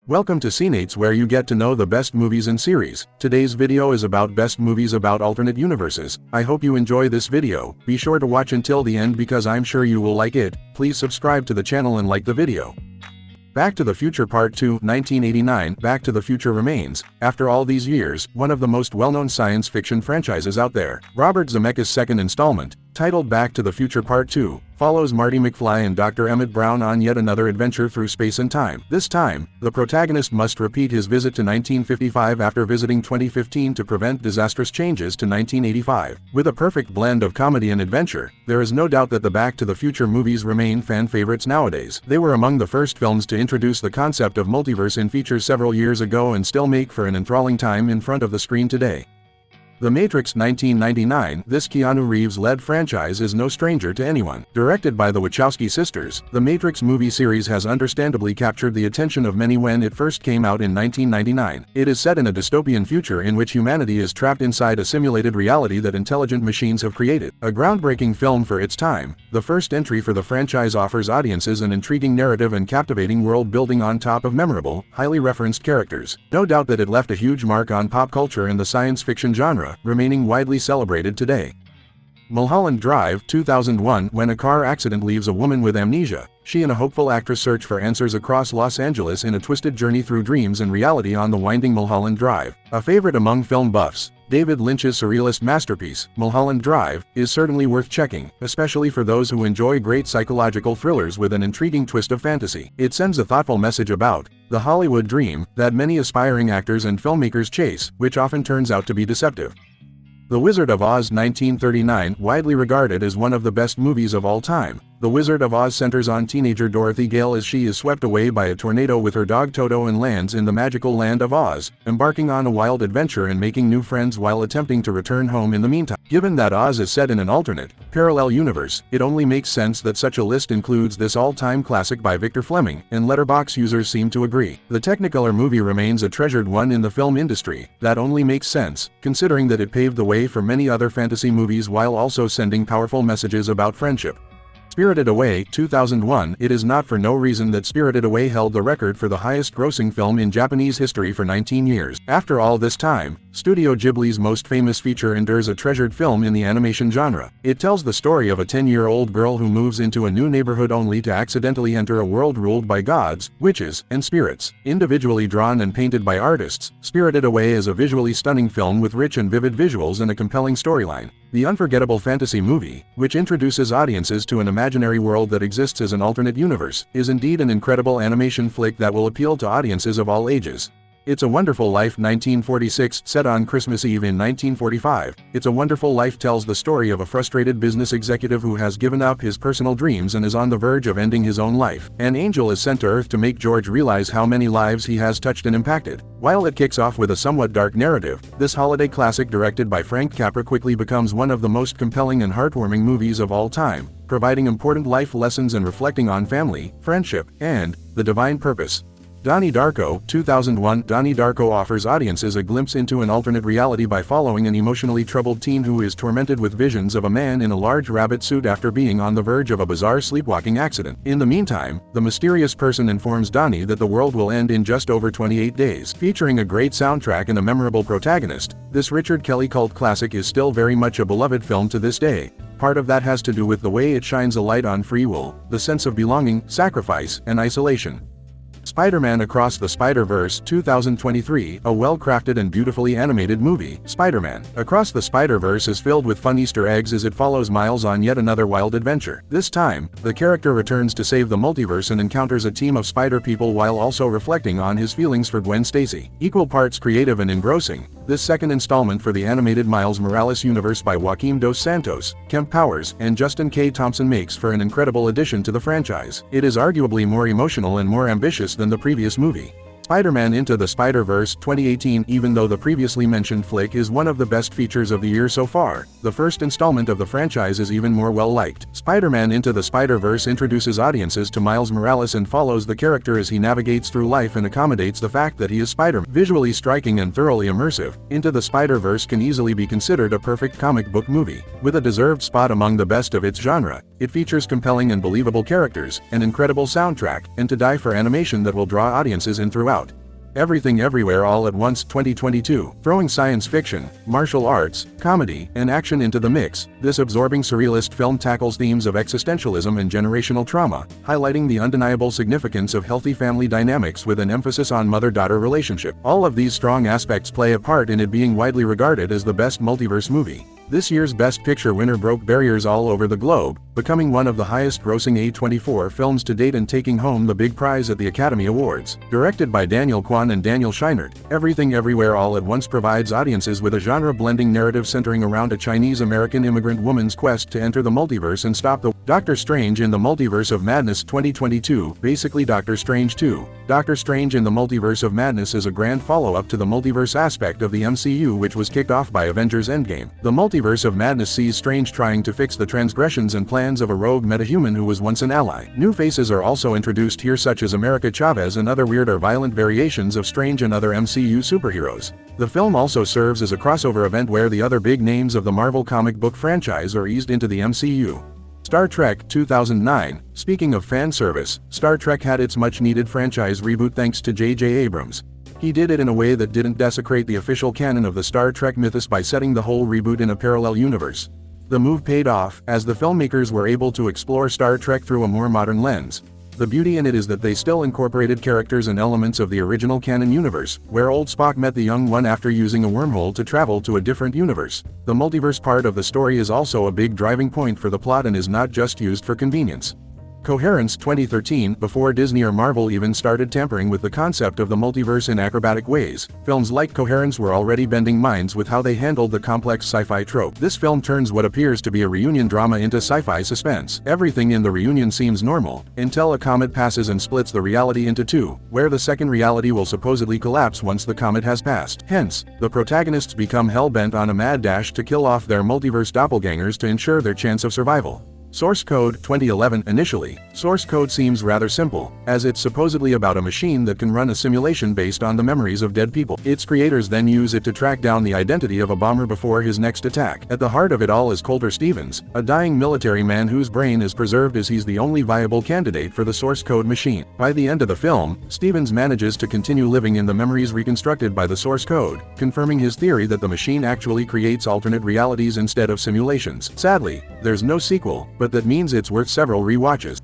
Welcome to Cineights, where you get to know the best movies and series. Today's video is about best movies about alternate universes. I hope you enjoy this video. Be sure to watch until the end because I'm sure you will like it. Please subscribe to the channel and like the video. Back to the Future Part 2, 1989. Back to the Future remains, after all these years, one of the most well-known science fiction franchises out there. Robert Zemeckis' second installment, titled Back to the Future Part 2, follows Marty McFly and Dr. Emmett Brown on yet another adventure through space and time. This time, the protagonist must repeat his visit to 1955 after visiting 2015 to prevent disastrous changes to 1985. With a perfect blend of comedy and adventure, there is no doubt that the Back to the Future movies remain fan favorites nowadays. They were among the first films to introduce the concept of multiverse in features several years ago and still make for an enthralling time in front of the screen today. The Matrix 1999, this Keanu Reeves-led franchise is no stranger to anyone. Directed by the Wachowski sisters, the Matrix movie series has understandably captured the attention of many when it first came out in 1999. It is set in a dystopian future in which humanity is trapped inside a simulated reality that intelligent machines have created. A groundbreaking film for its time, the first entry for the franchise offers audiences an intriguing narrative and captivating world building on top of memorable, highly referenced characters. No doubt that it left a huge mark on pop culture and the science fiction genre, remaining widely celebrated today. Mulholland Drive, 2001. When a car accident leaves a woman with amnesia, she and a hopeful actress search for answers across Los Angeles in a twisted journey through dreams and reality on the winding Mulholland Drive. A favorite among film buffs, David Lynch's surrealist masterpiece, Mulholland Drive, is certainly worth checking, especially for those who enjoy great psychological thrillers with an intriguing twist of fantasy. It sends a thoughtful message about the Hollywood dream that many aspiring actors and filmmakers chase, which often turns out to be deceptive. The Wizard of Oz 1939, widely regarded as one of the best movies of all time. The Wizard of Oz centers on teenager Dorothy Gale as she is swept away by a tornado with her dog Toto and lands in the magical land of Oz, embarking on a wild adventure and making new friends while attempting to return home in the meantime. Given that Oz is set in an alternate, parallel universe, it only makes sense that such a list includes this all-time classic by Victor Fleming, and Letterboxd users seem to agree. The Technicolor movie remains a treasured one in the film industry. That only makes sense, considering that it paved the way for many other fantasy movies while also sending powerful messages about friendship. Spirited Away, 2001. It is not for no reason that Spirited Away held the record for the highest-grossing film in Japanese history for 19 years. After all this time, Studio Ghibli's most famous feature endures a treasured film in the animation genre. It tells the story of a 10-year-old girl who moves into a new neighborhood only to accidentally enter a world ruled by gods, witches, and spirits. Individually drawn and painted by artists, Spirited Away is a visually stunning film with rich and vivid visuals and a compelling storyline. The unforgettable fantasy movie, which introduces audiences to an imaginary world that exists as an alternate universe, is indeed an incredible animation flick that will appeal to audiences of all ages. It's a Wonderful Life 1946, set on Christmas Eve in 1945. It's a Wonderful Life tells the story of a frustrated business executive who has given up his personal dreams and is on the verge of ending his own life. An angel is sent to Earth to make George realize how many lives he has touched and impacted. While it kicks off with a somewhat dark narrative, this holiday classic directed by Frank Capra quickly becomes one of the most compelling and heartwarming movies of all time, providing important life lessons and reflecting on family, friendship, and the divine purpose. Donnie Darko, 2001. Donnie Darko offers audiences a glimpse into an alternate reality by following an emotionally troubled teen who is tormented with visions of a man in a large rabbit suit after being on the verge of a bizarre sleepwalking accident. In the meantime, the mysterious person informs Donnie that the world will end in just over 28 days. Featuring a great soundtrack and a memorable protagonist, this Richard Kelly cult classic is still very much a beloved film to this day. Part of that has to do with the way it shines a light on free will, the sense of belonging, sacrifice, and isolation. Spider-Man Across the Spider-Verse, 2023, a well-crafted and beautifully animated movie. Spider-Man Across the Spider-Verse is filled with fun Easter eggs as it follows Miles on yet another wild adventure. This time, the character returns to save the multiverse and encounters a team of spider people while also reflecting on his feelings for Gwen Stacy. Equal parts creative and engrossing, this second installment for the animated Miles Morales universe by Joaquim dos Santos, Kemp Powers, and Justin K. Thompson makes for an incredible addition to the franchise. It is arguably more emotional and more ambitious than the previous movie. Spider-Man Into the Spider-Verse 2018. Even though the previously mentioned flick is one of the best features of the year so far, the first installment of the franchise is even more well-liked. Spider-Man Into the Spider-Verse introduces audiences to Miles Morales and follows the character as he navigates through life and accommodates the fact that he is Spider-Man. Visually striking and thoroughly immersive, Into the Spider-Verse can easily be considered a perfect comic book movie. With a deserved spot among the best of its genre, it features compelling and believable characters, an incredible soundtrack, and to die for animation that will draw audiences in throughout. Everything Everywhere All at Once 2022. Throwing science fiction, martial arts, comedy, and action into the mix, this absorbing surrealist film tackles themes of existentialism and generational trauma, highlighting the undeniable significance of healthy family dynamics with an emphasis on mother-daughter relationship. All of these strong aspects play a part in it being widely regarded as the best multiverse movie. This year's Best Picture winner broke barriers all over the globe, becoming one of the highest-grossing A24 films to date and taking home the big prize at the Academy Awards. Directed by Daniel Kwan and Daniel Scheinert, Everything Everywhere All at Once provides audiences with a genre-blending narrative centering around a Chinese-American immigrant woman's quest to enter the multiverse and stop the Doctor Strange in the Multiverse of Madness 2022, basically Doctor Strange 2. Doctor Strange in the Multiverse of Madness is a grand follow-up to the multiverse aspect of the MCU, which was kicked off by Avengers Endgame. The Multiverse of Madness sees Strange trying to fix the transgressions and plans of a rogue metahuman who was once an ally. New faces are also introduced here, such as America Chavez and other weird or violent variations of Strange and other MCU superheroes. The film also serves as a crossover event where the other big names of the Marvel comic book franchise are eased into the MCU. Star Trek 2009. Speaking of fan service, Star Trek had its much-needed franchise reboot thanks to J.J. Abrams. He did it in a way that didn't desecrate the official canon of the Star Trek mythos by setting the whole reboot in a parallel universe. The move paid off, as the filmmakers were able to explore Star Trek through a more modern lens. The beauty in it is that they still incorporated characters and elements of the original canon universe, where old Spock met the young one after using a wormhole to travel to a different universe. The multiverse part of the story is also a big driving point for the plot and is not just used for convenience. Coherence 2013. Before Disney or Marvel even started tampering with the concept of the multiverse in acrobatic ways, films like Coherence were already bending minds with how they handled the complex sci-fi trope. This film turns what appears to be a reunion drama into sci-fi suspense. Everything in the reunion seems normal, until a comet passes and splits the reality into two, where the second reality will supposedly collapse once the comet has passed. Hence, the protagonists become hell-bent on a mad dash to kill off their multiverse doppelgangers to ensure their chance of survival. Source Code 2011. Initially, Source Code seems rather simple, as it's supposedly about a machine that can run a simulation based on the memories of dead people. Its creators then use it to track down the identity of a bomber before his next attack. At the heart of it all is Coulter Stevens, a dying military man whose brain is preserved as he's the only viable candidate for the Source Code machine. By the end of the film, Stevens manages to continue living in the memories reconstructed by the Source Code, confirming his theory that the machine actually creates alternate realities instead of simulations. Sadly, there's no sequel, but that means it's worth several re-watches.